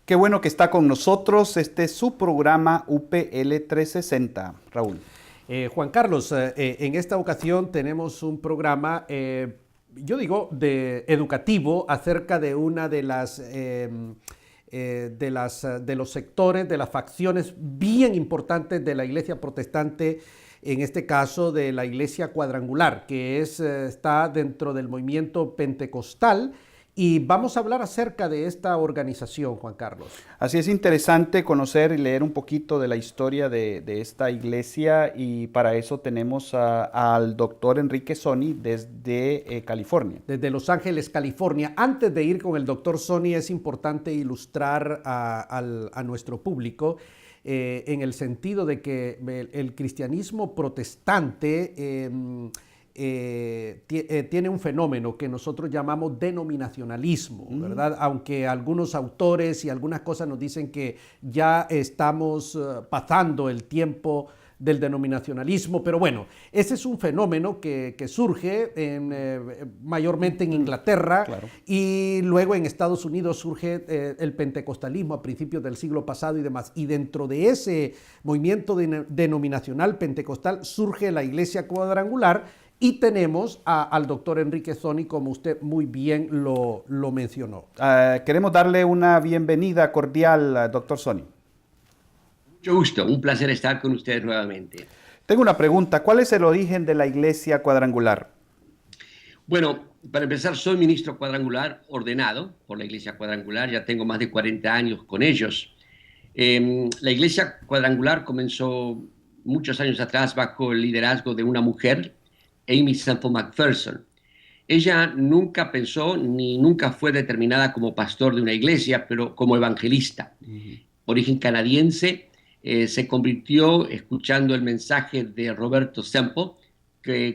Qué bueno que está con nosotros. Este es su programa UPL 360, Raúl. Juan Carlos, en esta ocasión tenemos un programa, yo digo, educativo acerca de una de de los sectores, de las facciones bien importantes de la Iglesia protestante, en este caso de la Iglesia Cuadrangular, que está dentro del movimiento pentecostal. Y vamos a hablar acerca de esta organización, Juan Carlos. Así es interesante conocer y leer un poquito de la historia de esta iglesia, y para eso tenemos al doctor Enrique Sony desde California. Desde Los Ángeles, California. Antes de ir con el doctor Sony, es importante ilustrar a nuestro público en el sentido de que el cristianismo protestante tiene un fenómeno que nosotros llamamos denominacionalismo, ¿verdad? Aunque algunos autores y algunas cosas nos dicen que ya estamos pasando el tiempo del denominacionalismo, pero bueno, ese es un fenómeno que surge mayormente en Inglaterra, claro, y luego en Estados Unidos surge el pentecostalismo a principios del siglo pasado y demás, y dentro de ese movimiento denominacional pentecostal surge la Iglesia Cuadrangular. Y tenemos al doctor Enrique Sony, como usted muy bien lo mencionó. Queremos darle una bienvenida cordial, doctor Sony. Mucho gusto, un placer estar con ustedes nuevamente. Tengo una pregunta, ¿cuál es el origen de la Iglesia Cuadrangular? Bueno, para empezar, soy ministro cuadrangular ordenado por la Iglesia Cuadrangular, ya tengo más de 40 años con ellos. La Iglesia Cuadrangular comenzó muchos años atrás bajo el liderazgo de una mujer, Aimee Semple McPherson. Ella nunca pensó ni nunca fue determinada como pastor de una iglesia, pero como evangelista. Origen canadiense, se convirtió escuchando el mensaje de Roberto Semple,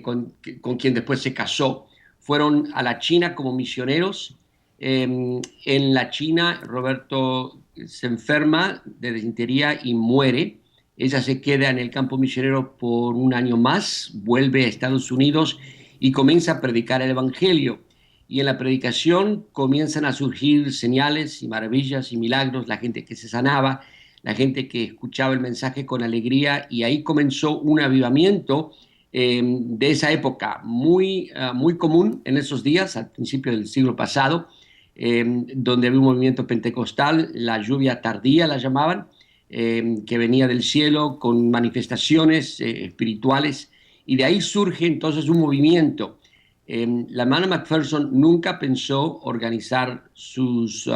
con quien después se casó. Fueron a la China como misioneros. En la China, Roberto se enferma de disentería y muere. Ella se queda en el campo misionero por un año más, vuelve a Estados Unidos y comienza a predicar el Evangelio. Y en la predicación comienzan a surgir señales y maravillas y milagros, la gente que se sanaba, la gente que escuchaba el mensaje con alegría, y ahí comenzó un avivamiento de esa época, muy común en esos días, al principio del siglo pasado, donde había un movimiento pentecostal, la lluvia tardía la llamaban, que venía del cielo con manifestaciones espirituales, y de ahí surge entonces un movimiento. La hermana McPherson nunca pensó organizar sus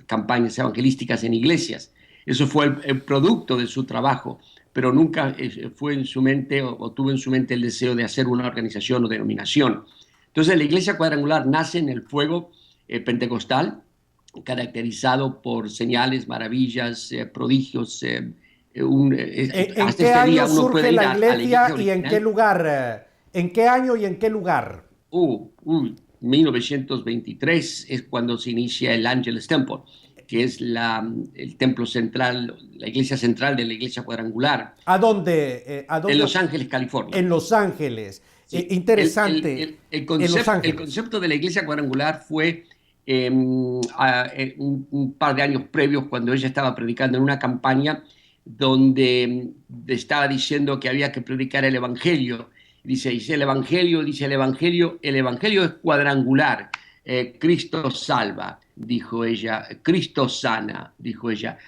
campañas evangelísticas en iglesias. Eso fue el producto de su trabajo, pero nunca fue en su mente o tuvo en su mente el deseo de hacer una organización o denominación. Entonces la Iglesia Cuadrangular nace en el fuego pentecostal, caracterizado por señales, maravillas, prodigios. ¿En qué año surge la iglesia y en qué lugar? ¿En qué año y en qué lugar? 1923 es cuando se inicia el Angelus Temple, que es el templo central, la iglesia central de la Iglesia Cuadrangular. ¿A dónde? En Los Ángeles, California. En Los Ángeles. Sí. Interesante. El concepto de la Iglesia Cuadrangular fue un par de años previos, cuando ella estaba predicando en una campaña donde estaba diciendo que había que predicar el Evangelio. Dice el Evangelio es cuadrangular. Cristo salva, dijo ella. Cristo sana, dijo ella.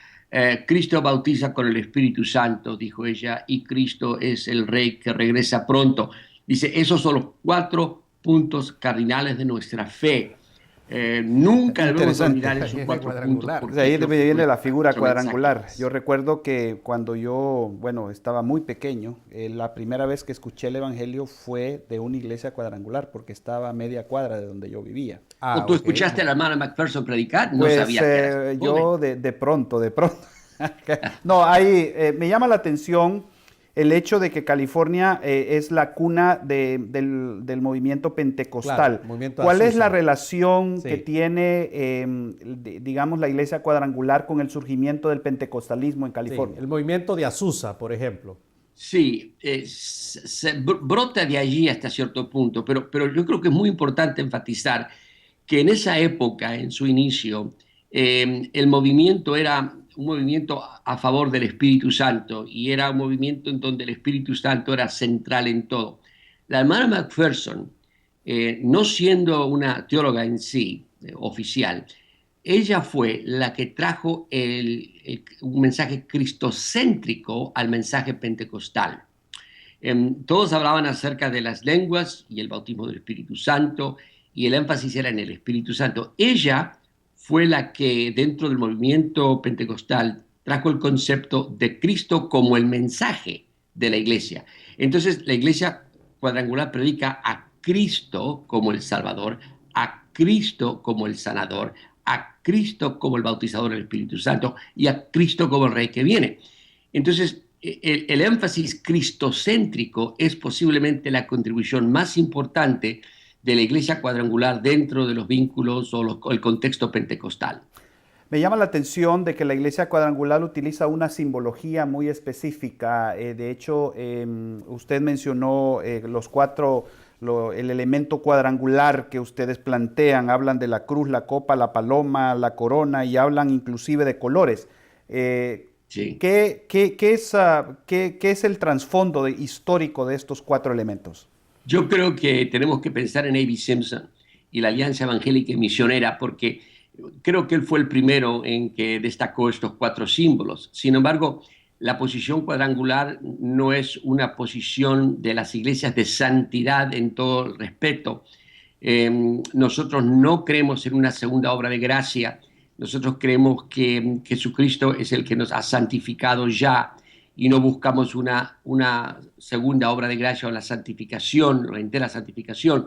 Cristo bautiza con el Espíritu Santo, dijo ella, y Cristo es el Rey que regresa pronto. Dice, esos son los 4 puntos cardinales de nuestra fe. Nunca debemos olvidar esos 4 puntos. De ahí viene la figura cuadrangular. Yo recuerdo que cuando yo, estaba muy pequeño, la primera vez que escuché el Evangelio fue de una iglesia cuadrangular, porque estaba a media cuadra de donde yo vivía. ¿O tú escuchaste a la hermana McPherson predicar? No sabía que eras yo de pronto. No, ahí me llama la atención el hecho de que California es la cuna del movimiento pentecostal. Claro, movimiento ¿Cuál Azusa es la relación que tiene, digamos, la Iglesia Cuadrangular con el surgimiento del pentecostalismo en California? Sí, el movimiento de Azusa, por ejemplo. Sí, se brota de allí hasta cierto punto, pero yo creo que es muy importante enfatizar que en esa época, en su inicio, el movimiento era un movimiento a favor del Espíritu Santo y era un movimiento en donde el Espíritu Santo era central en todo. La hermana McPherson, no siendo una teóloga en sí, oficial, ella fue la que trajo un mensaje cristocéntrico al mensaje pentecostal. Todos hablaban acerca de las lenguas y el bautismo del Espíritu Santo, y el énfasis era en el Espíritu Santo. Ella fue la que dentro del movimiento pentecostal trajo el concepto de Cristo como el mensaje de la iglesia. Entonces la iglesia cuadrangular predica a Cristo como el Salvador, a Cristo como el sanador, a Cristo como el bautizador del Espíritu Santo y a Cristo como el Rey que viene. Entonces, el énfasis cristocéntrico es posiblemente la contribución más importante de la iglesia cuadrangular dentro de los vínculos o el contexto pentecostal. Me llama la atención de que la iglesia cuadrangular utiliza una simbología muy específica. De hecho, usted mencionó el elemento cuadrangular que ustedes plantean. Hablan de la cruz, la copa, la paloma, la corona y hablan inclusive de colores. Sí. ¿Qué es el trasfondo histórico de estos 4 elementos? Yo creo que tenemos que pensar en A.B. Simpson y la Alianza Evangélica y Misionera, porque creo que él fue el primero en que destacó estos 4 símbolos. Sin embargo, la posición cuadrangular no es una posición de las iglesias de santidad en todo el respeto. Nosotros no creemos en una segunda obra de gracia. Nosotros creemos que Jesucristo es el que nos ha santificado ya, y no buscamos una segunda obra de gracia o la santificación, la entera santificación.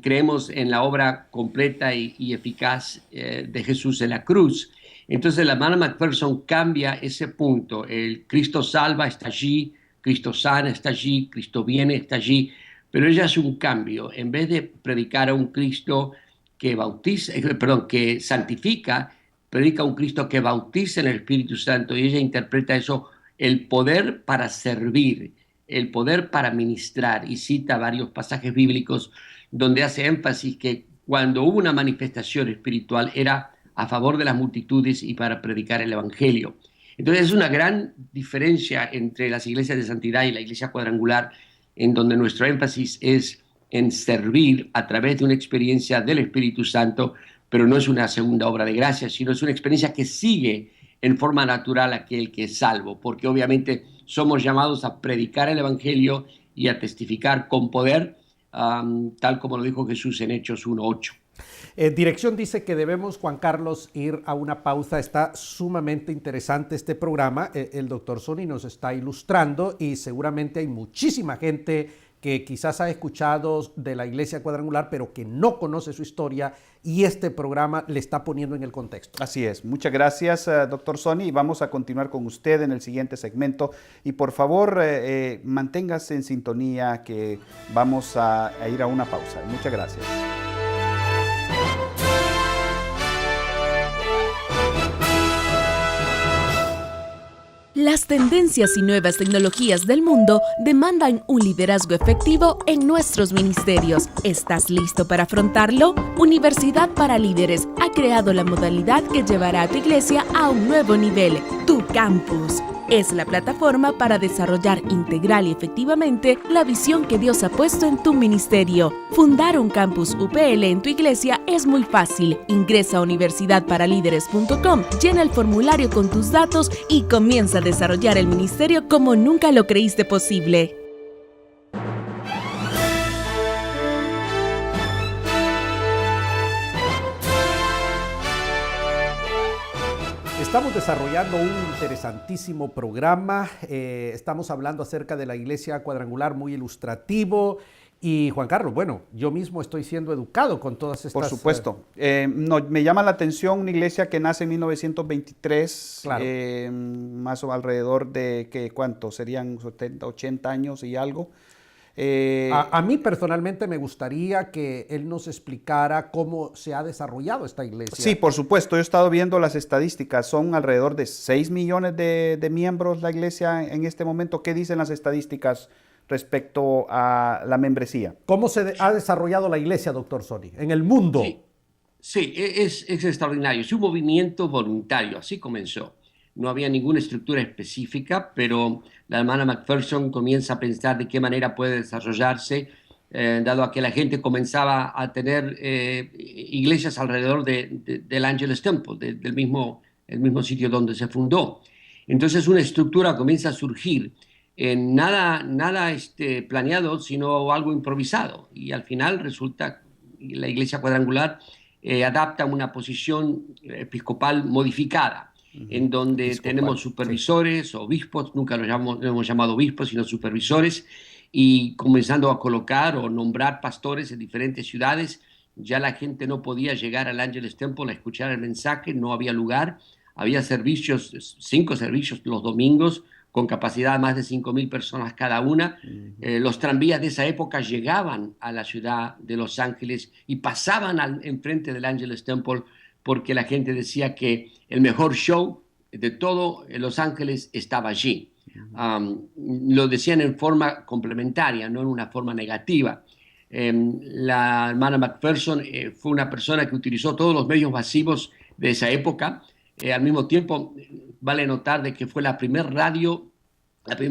Creemos en la obra completa y eficaz de Jesús en la cruz. Entonces la hermana McPherson cambia ese punto. El Cristo salva está allí, Cristo sana está allí, Cristo viene está allí, pero ella hace un cambio. En vez de predicar a un Cristo que santifica, predica a un Cristo que bautiza en el Espíritu Santo, y ella interpreta eso, el poder para servir, el poder para ministrar, y cita varios pasajes bíblicos donde hace énfasis que cuando hubo una manifestación espiritual era a favor de las multitudes y para predicar el Evangelio. Entonces es una gran diferencia entre las iglesias de santidad y la iglesia cuadrangular, en donde nuestro énfasis es en servir a través de una experiencia del Espíritu Santo, pero no es una segunda obra de gracia, sino es una experiencia que sigue en forma natural a aquel que es salvo, porque obviamente somos llamados a predicar el Evangelio y a testificar con poder, tal como lo dijo Jesús en Hechos 1:8. Dirección dice que debemos, Juan Carlos, ir a una pausa. Está sumamente interesante este programa. El doctor Sony nos está ilustrando y seguramente hay muchísima gente que quizás ha escuchado de la Iglesia Cuadrangular, pero que no conoce su historia, y este programa le está poniendo en el contexto. Así es. Muchas gracias, doctor Sony. Y vamos a continuar con usted en el siguiente segmento. Y por favor, manténgase en sintonía, que vamos a ir a una pausa. Muchas gracias. Las tendencias y nuevas tecnologías del mundo demandan un liderazgo efectivo en nuestros ministerios. ¿Estás listo para afrontarlo? Universidad para Líderes ha creado la modalidad que llevará a tu iglesia a un nuevo nivel, Tu Campus. Es la plataforma para desarrollar integral y efectivamente la visión que Dios ha puesto en tu ministerio. Fundar un campus UPL en tu iglesia es muy fácil. Ingresa a universidadparalíderes.com, llena el formulario con tus datos y comienza a desarrollar el ministerio como nunca lo creíste posible. Estamos desarrollando un interesantísimo programa. Estamos hablando acerca de la Iglesia Cuadrangular, muy ilustrativo. Y Juan Carlos, bueno, yo mismo estoy siendo educado con todas estas... Por supuesto. Me llama la atención una iglesia que nace en 1923, Claro. Más o alrededor de, ¿cuánto? Serían 70, 80 años y algo. A mí personalmente me gustaría que él nos explicara cómo se ha desarrollado esta iglesia. Sí, por supuesto. Yo he estado viendo las estadísticas. Son alrededor de 6 millones de miembros la iglesia en este momento. ¿Qué dicen las estadísticas respecto a la membresía? ¿Cómo se ha desarrollado la iglesia, doctor Sony, en el mundo? Sí. Sí, es extraordinario. Es un movimiento voluntario, así comenzó. No había ninguna estructura específica, pero la hermana Macpherson comienza a pensar de qué manera puede desarrollarse, dado a que la gente comenzaba a tener iglesias alrededor del Angelus Temple, el mismo sitio donde se fundó. Entonces una estructura comienza a surgir, nada planeado, sino algo improvisado. Y al final resulta la iglesia cuadrangular adapta una posición episcopal modificada, en donde Episcopal, tenemos supervisores, sí, obispos, nunca lo hemos llamado obispos, sino supervisores, y comenzando a colocar o nombrar pastores en diferentes ciudades. Ya la gente no podía llegar al Angelus Temple a escuchar el mensaje, no había lugar. Había servicios, 5 servicios los domingos, con capacidad de más de 5.000 personas cada una. Los tranvías de esa época llegaban a la ciudad de Los Ángeles y pasaban enfrente del Angelus Temple, porque la gente decía que el mejor show de todo Los Ángeles estaba allí. Lo decían en forma complementaria, no en una forma negativa. La hermana Macpherson fue una persona que utilizó todos los medios masivos de esa época. Al mismo tiempo, vale notar de que fue la primera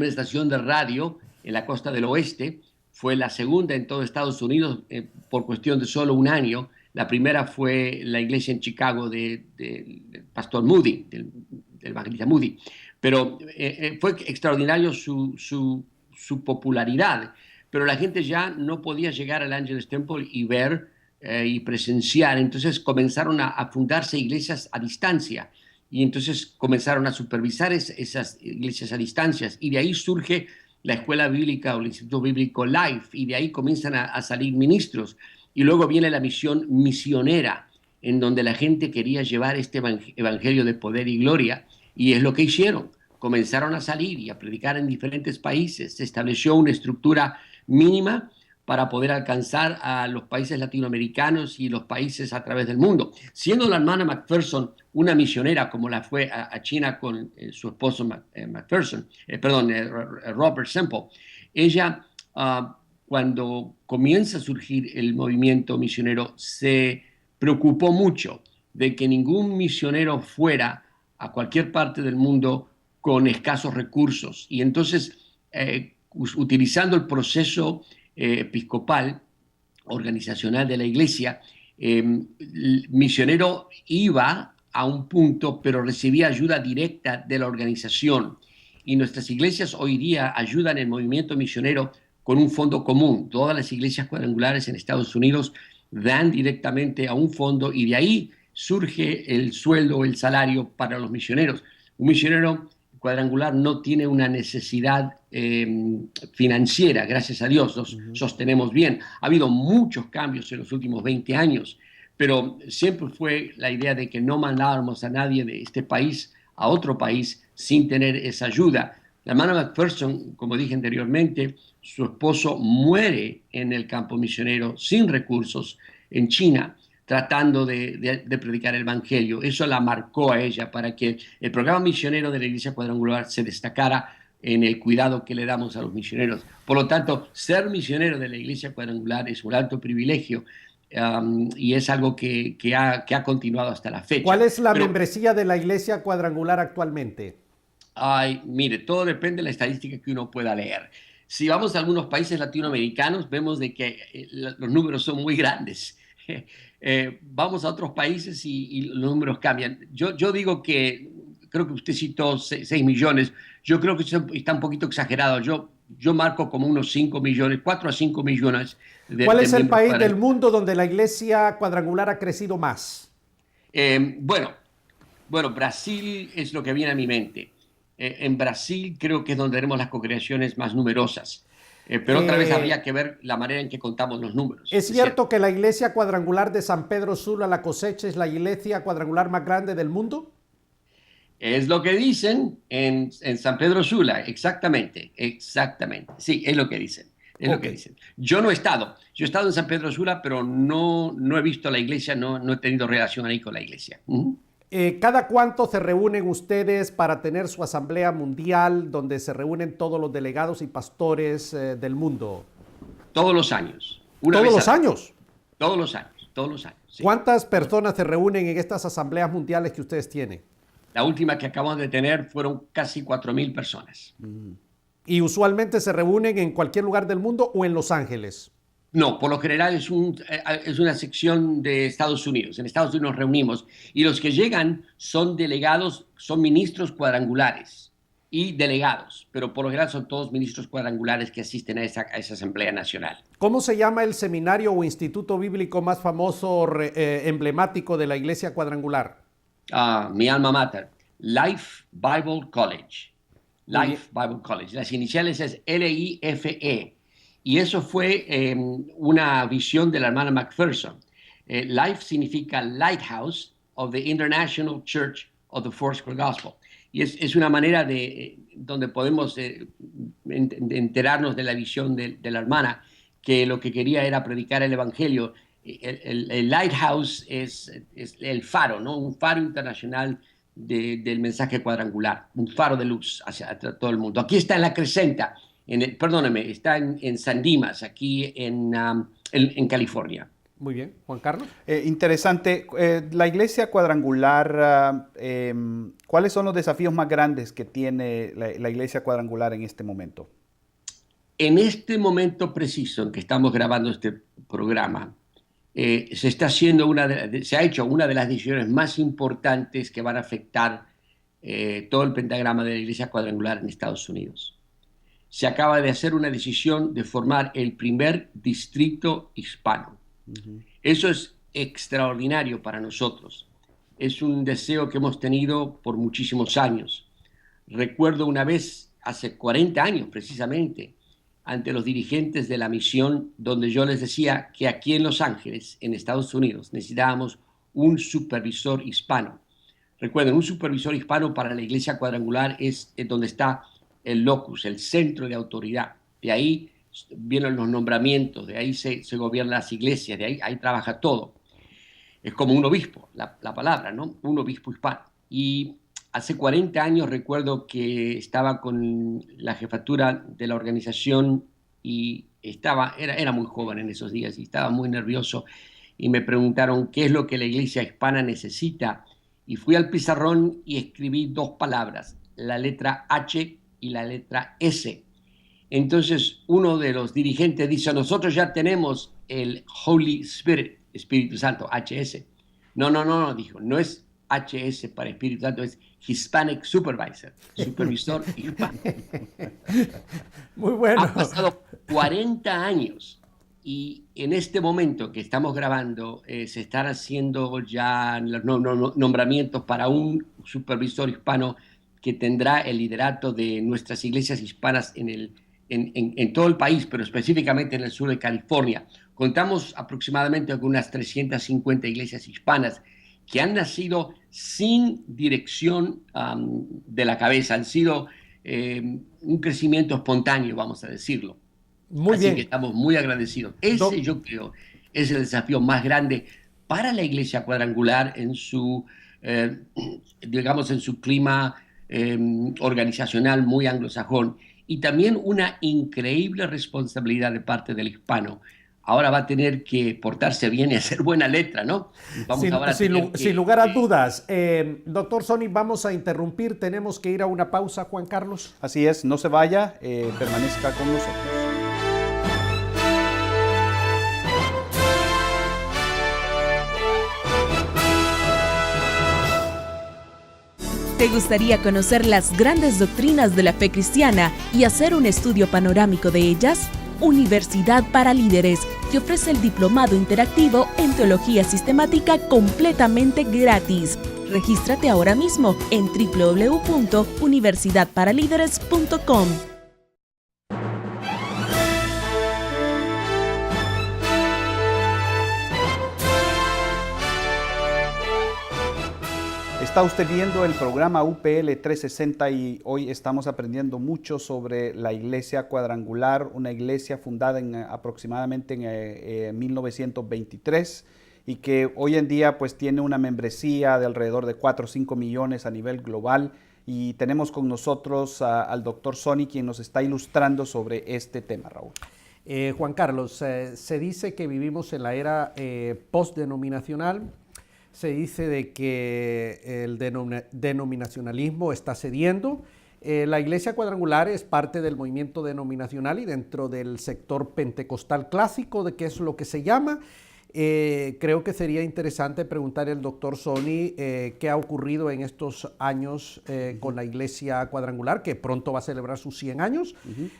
estación de radio en la costa del oeste, fue la segunda en todo Estados Unidos por cuestión de solo un año. La primera fue la iglesia en Chicago del pastor Moody, del evangelista Moody. Pero fue extraordinario su popularidad, pero la gente ya no podía llegar al Angelus Temple y ver y presenciar. Entonces comenzaron a fundarse iglesias a distancia, y entonces comenzaron a supervisar esas iglesias a distancias, y de ahí surge la escuela bíblica o el instituto bíblico Life, y de ahí comienzan a salir ministros, y luego viene la misión misionera, en donde la gente quería llevar este evangelio de poder y gloria, y es lo que hicieron. Comenzaron a salir y a predicar en diferentes países. Se estableció una estructura mínima para poder alcanzar a los países latinoamericanos y los países a través del mundo. Siendo la hermana Macpherson una misionera, como la fue a China con su esposo Robert Semple, ella, cuando comienza a surgir el movimiento misionero, se preocupó mucho de que ningún misionero fuera a cualquier parte del mundo con escasos recursos. Y entonces, utilizando el proceso episcopal, organizacional de la iglesia, el misionero iba a un punto, pero recibía ayuda directa de la organización. Y nuestras iglesias hoy día ayudan el movimiento misionero con un fondo común. Todas las iglesias cuadrangulares en Estados Unidos dan directamente a un fondo, y de ahí surge el sueldo, el salario para los misioneros. Un misionero cuadrangular no tiene una necesidad financiera, gracias a Dios, nos sostenemos bien. Ha habido muchos cambios en los últimos 20 años, pero siempre fue la idea de que no mandábamos a nadie de este país a otro país sin tener esa ayuda. La hermana Macpherson, como dije anteriormente, su esposo muere en el campo misionero sin recursos en China, tratando de predicar el evangelio. Eso la marcó a ella para que el programa misionero de la Iglesia Cuadrangular se destacara en el cuidado que le damos a los misioneros. Por lo tanto, ser misionero de la Iglesia Cuadrangular es un alto privilegio, y es algo que ha continuado hasta la fecha. ¿Cuál es la membresía de la Iglesia Cuadrangular actualmente? Ay, mire, todo depende de la estadística que uno pueda leer. Si vamos a algunos países latinoamericanos, vemos de que los números son muy grandes. Vamos a otros países y los números cambian. Yo digo que, creo que usted citó 6 millones, yo creo que está un poquito exagerado. Yo marco como unos 5 millones, 4 a 5 millones. ¿Cuál es el país del mundo donde la Iglesia Cuadrangular ha crecido más? Bueno, Brasil es lo que viene a mi mente. En Brasil creo que es donde tenemos las congregaciones más numerosas. Pero otra vez habría que ver la manera en que contamos los números. ¿Es cierto que la Iglesia Cuadrangular de San Pedro Sula, La Cosecha, es la iglesia cuadrangular más grande del mundo? Es lo que dicen en San Pedro Sula, exactamente. Sí, es lo que dicen. Lo que dicen. Yo no he estado. Yo he estado en San Pedro Sula, pero no he visto la iglesia, no he tenido relación ahí con la iglesia. ¿Cada cuánto se reúnen ustedes para tener su asamblea mundial donde se reúnen todos los delegados y pastores del mundo? Todos los años. ¿Todos los años? Todos los años. todos los años. Sí. ¿Cuántas personas se reúnen en estas asambleas mundiales que ustedes tienen? La última que acabamos de tener fueron casi 4.000 personas. ¿Y usualmente se reúnen en cualquier lugar del mundo o en Los Ángeles? No, por lo general es una sección de Estados Unidos. En Estados Unidos nos reunimos y los que llegan son delegados, son ministros cuadrangulares y delegados, pero por lo general son todos ministros cuadrangulares que asisten a esa Asamblea Nacional. ¿Cómo se llama el seminario o instituto bíblico más famoso, emblemático de la Iglesia Cuadrangular? Mi alma mater, Life Bible College. Life Bible College. Las iniciales es LIFE. Y eso fue una visión de la hermana McPherson. Life significa Lighthouse of the International Church of the Foursquare Gospel. Y es una manera donde podemos enterarnos de la visión de la hermana, que lo que quería era predicar el Evangelio. El Lighthouse es el faro, ¿no? Un faro internacional del mensaje cuadrangular, un faro de luz hacia todo el mundo. Aquí está en La Crescenta. Está en San Dimas, aquí en California. Muy bien. Juan Carlos. Interesante. La Iglesia Cuadrangular, ¿cuáles son los desafíos más grandes que tiene la Iglesia Cuadrangular en este momento? En este momento preciso en que estamos grabando este programa, se ha hecho una de las decisiones más importantes que van a afectar todo el pentagrama de la Iglesia Cuadrangular en Estados Unidos. Se acaba de hacer una decisión de formar el primer distrito hispano. Eso es extraordinario para nosotros. Es un deseo que hemos tenido por muchísimos años. Recuerdo una vez, hace 40 años precisamente, ante los dirigentes de la misión, donde yo les decía que aquí en Los Ángeles, en Estados Unidos, necesitábamos un supervisor hispano. Recuerden, un supervisor hispano para la Iglesia Cuadrangular es donde está el locus, el centro de autoridad. De ahí vienen los nombramientos, de ahí se gobiernan las iglesias, de ahí trabaja todo. Es como un obispo, la palabra, ¿no? Un obispo hispano. Y hace 40 años recuerdo que estaba con la jefatura de la organización y era muy joven en esos días y estaba muy nervioso y me preguntaron qué es lo que la iglesia hispana necesita y fui al pizarrón y escribí 2 palabras, la letra H y la letra S. Entonces uno de los dirigentes dice, nosotros ya tenemos el Holy Spirit, Espíritu Santo, HS. No, dijo, no es HS para Espíritu Santo, es Hispanic Supervisor, supervisor hispano. Muy bueno. Ha pasado 40 años y en este momento que estamos grabando se están haciendo ya los nombramientos para un supervisor hispano que tendrá el liderato de nuestras iglesias hispanas en todo el país, pero específicamente en el sur de California. Contamos aproximadamente con unas 350 iglesias hispanas que han nacido sin dirección de la cabeza, han sido un crecimiento espontáneo, vamos a decirlo. Muy Así bien. que estamos muy agradecidos. Ese yo creo es el desafío más grande para la Iglesia Cuadrangular en su, digamos, en su clima organizacional muy anglosajón y también una increíble responsabilidad de parte del hispano. Ahora va a tener que portarse bien y hacer buena letra, ¿no? Sin lugar a dudas. Doctor Sony, vamos a interrumpir. Tenemos que ir a una pausa, Juan Carlos. Así es, no se vaya, permanezca con nosotros. ¿Te gustaría conocer las grandes doctrinas de la fe cristiana y hacer un estudio panorámico de ellas? Universidad para Líderes te ofrece el diplomado interactivo en Teología Sistemática completamente gratis. Regístrate ahora mismo en www.universidadparalíderes.com. Está usted viendo el programa UPL 360 y hoy estamos aprendiendo mucho sobre la Iglesia Cuadrangular, una iglesia fundada aproximadamente en 1923 y que hoy en día pues tiene una membresía de alrededor de 4 o 5 millones a nivel global. Y tenemos con nosotros al doctor Sony, quien nos está ilustrando sobre este tema, Raúl. Juan Carlos, se dice que vivimos en la era postdenominacional. Se dice de que el denominacionalismo está cediendo. La Iglesia Cuadrangular es parte del movimiento denominacional y dentro del sector pentecostal clásico, de qué es lo que se llama. Creo que sería interesante preguntarle al doctor Sony qué ha ocurrido en estos años con la Iglesia Cuadrangular, que pronto va a celebrar sus 100 años.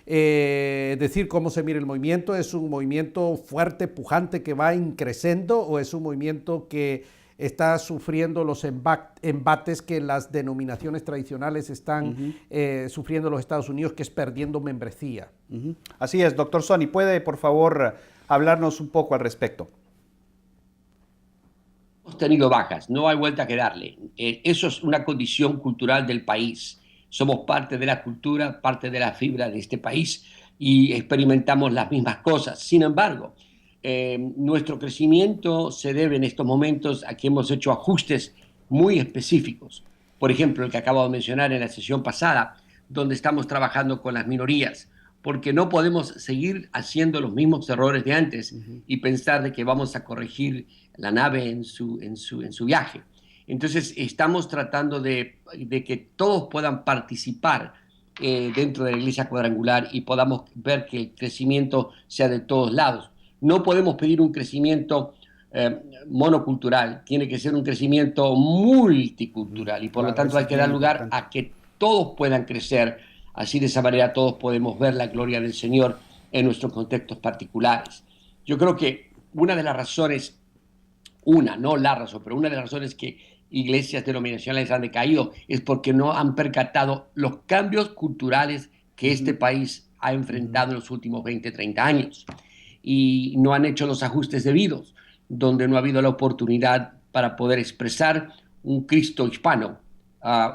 Decir cómo se mira el movimiento. ¿Es un movimiento fuerte, pujante, que va creciendo, o es un movimiento que está sufriendo los embates que las denominaciones tradicionales están sufriendo en los Estados Unidos, que es perdiendo membresía? Así es, doctor Sony. ¿Puede, por favor, hablarnos un poco al respecto? Hemos tenido bajas, no hay vuelta que darle. Eso es una condición cultural del país. Somos parte de la cultura, parte de la fibra de este país y experimentamos las mismas cosas. Sin embargo, nuestro crecimiento se debe en estos momentos a que hemos hecho ajustes muy específicos. Por ejemplo, el que acabo de mencionar en la sesión pasada, donde estamos trabajando con las minorías, porque no podemos seguir haciendo los mismos errores de antes y pensar de que vamos a corregir la nave en su viaje. Entonces, estamos tratando de que todos puedan participar dentro de la Iglesia Cuadrangular y podamos ver que el crecimiento sea de todos lados. No podemos pedir un crecimiento monocultural, tiene que ser un crecimiento multicultural y por lo tanto hay que dar lugar a que todos puedan crecer. Así, de esa manera, todos podemos ver la gloria del Señor en nuestros contextos particulares. Yo creo que una de las razones, no la razón, pero una de las razones que iglesias denominacionales han decaído es porque no han percatado los cambios culturales que este país ha enfrentado en los últimos 20, 30 años. Y no han hecho los ajustes debidos, donde no ha habido la oportunidad para poder expresar un Cristo hispano,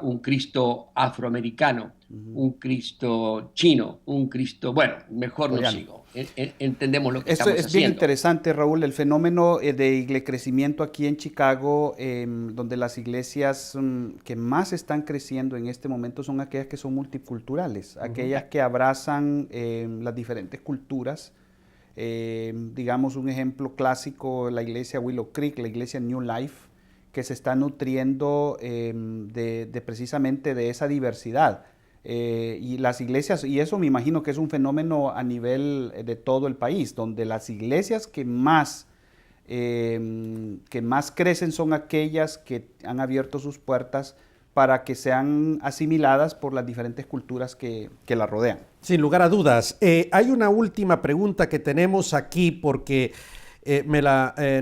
un Cristo afroamericano, un Cristo chino, un Cristo, bueno, mejor no sigo. Entendemos lo que estamos haciendo. Es bien interesante, Raúl, el fenómeno de crecimiento aquí en Chicago, donde las iglesias que más están creciendo en este momento son aquellas que son multiculturales, aquellas que abrazan las diferentes culturas. Digamos un ejemplo clásico, la iglesia Willow Creek, la iglesia New Life, que se está nutriendo precisamente de esa diversidad. Y las iglesias, y eso me imagino que es un fenómeno a nivel de todo el país, donde las iglesias que más crecen son aquellas que han abierto sus puertas para que sean asimiladas por las diferentes culturas que la rodean. Sin lugar a dudas. Hay una última pregunta que tenemos aquí porque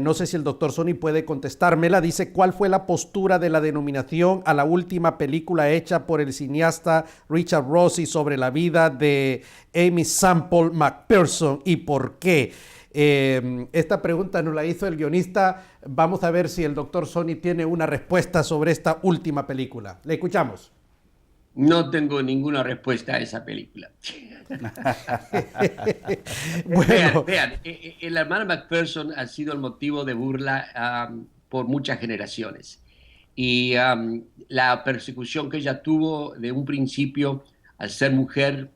no sé si el doctor Sony puede contestármela. Dice, ¿cuál fue la postura de la denominación a la última película hecha por el cineasta Richard Rossi sobre la vida de Aimee Semple McPherson y por qué? Esta pregunta nos la hizo el guionista. Vamos a ver si el doctor Sony tiene una respuesta sobre esta última película. Le escuchamos. No tengo ninguna respuesta a esa película. Bueno. Vean, el hermano McPherson ha sido el motivo de burla por muchas generaciones. Y la persecución que ella tuvo de un principio al ser mujer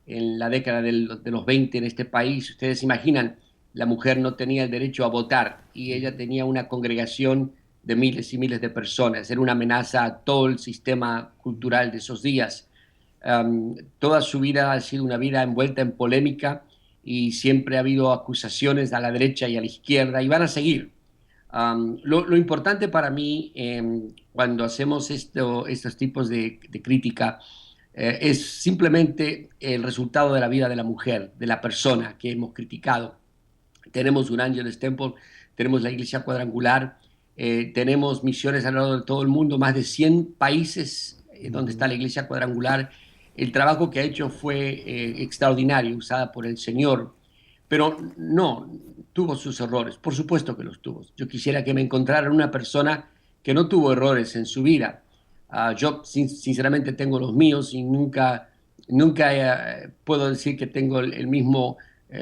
en la década de los 20 en este país, ustedes se imaginan, la mujer no tenía el derecho a votar y ella tenía una congregación de miles y miles de personas. Era una amenaza a todo el sistema cultural de esos días. Toda su vida ha sido una vida envuelta en polémica y siempre ha habido acusaciones a la derecha y a la izquierda y van a seguir. Lo importante para mí cuando hacemos estos tipos de crítica es simplemente el resultado de la vida de la mujer, de la persona que hemos criticado. Tenemos un Angelus Temple, tenemos la Iglesia Cuadrangular, tenemos misiones alrededor de todo el mundo, más de 100 países donde está la Iglesia Cuadrangular. El trabajo que ha hecho fue extraordinario, usada por el Señor, pero no, tuvo sus errores, por supuesto que los tuvo. Yo quisiera que me encontraran una persona que no tuvo errores en su vida. Yo sinceramente tengo los míos y nunca puedo decir que tengo el mismo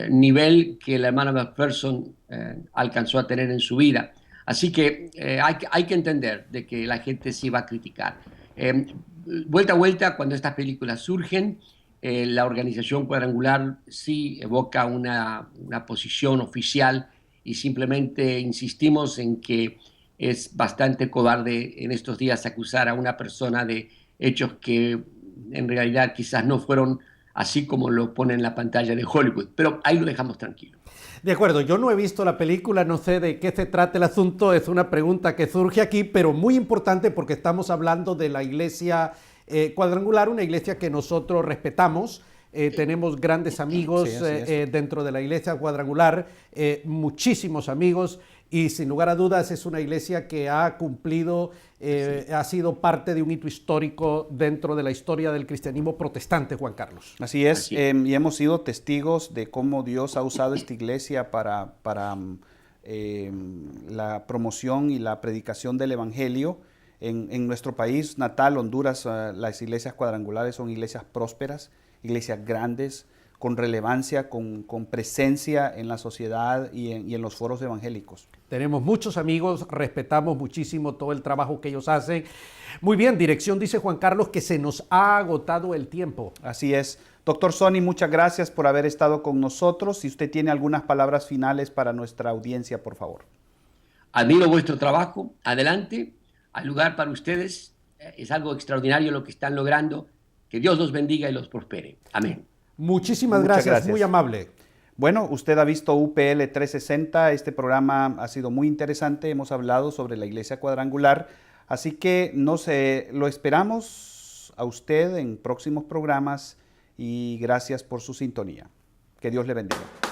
nivel que la hermana McPherson alcanzó a tener en su vida. Así que hay que entender de que la gente sí va a criticar. Vuelta a vuelta, cuando estas películas surgen, la organización cuadrangular sí evoca una posición oficial y simplemente insistimos en que es bastante cobarde en estos días acusar a una persona de hechos que en realidad quizás no fueron así como lo pone en la pantalla de Hollywood, pero ahí lo dejamos tranquilo. De acuerdo, yo no he visto la película, no sé de qué se trata el asunto, es una pregunta que surge aquí, pero muy importante porque estamos hablando de la iglesia cuadrangular, una iglesia que nosotros respetamos. Tenemos grandes amigos dentro de la iglesia cuadrangular, muchísimos amigos, y sin lugar a dudas es una iglesia que ha cumplido, ha sido parte de un hito histórico dentro de la historia del cristianismo protestante, Juan Carlos. Así es, y hemos sido testigos de cómo Dios ha usado esta iglesia para la promoción y la predicación del Evangelio. En nuestro país natal, Honduras, las iglesias cuadrangulares son iglesias prósperas, iglesias grandes, con relevancia, con presencia en la sociedad y en los foros evangélicos. Tenemos muchos amigos, respetamos muchísimo todo el trabajo que ellos hacen. Muy bien, dirección, dice Juan Carlos, que se nos ha agotado el tiempo. Así es. Doctor Sony, muchas gracias por haber estado con nosotros. Si usted tiene algunas palabras finales para nuestra audiencia, por favor. Admiro vuestro trabajo. Adelante. Hay lugar para ustedes. Es algo extraordinario lo que están logrando. Que Dios los bendiga y los prospere. Amén. Muchísimas gracias, muy amable. Bueno, usted ha visto UPL 360, este programa ha sido muy interesante, hemos hablado sobre la iglesia cuadrangular, así que lo esperamos a usted en próximos programas y gracias por su sintonía. Que Dios le bendiga.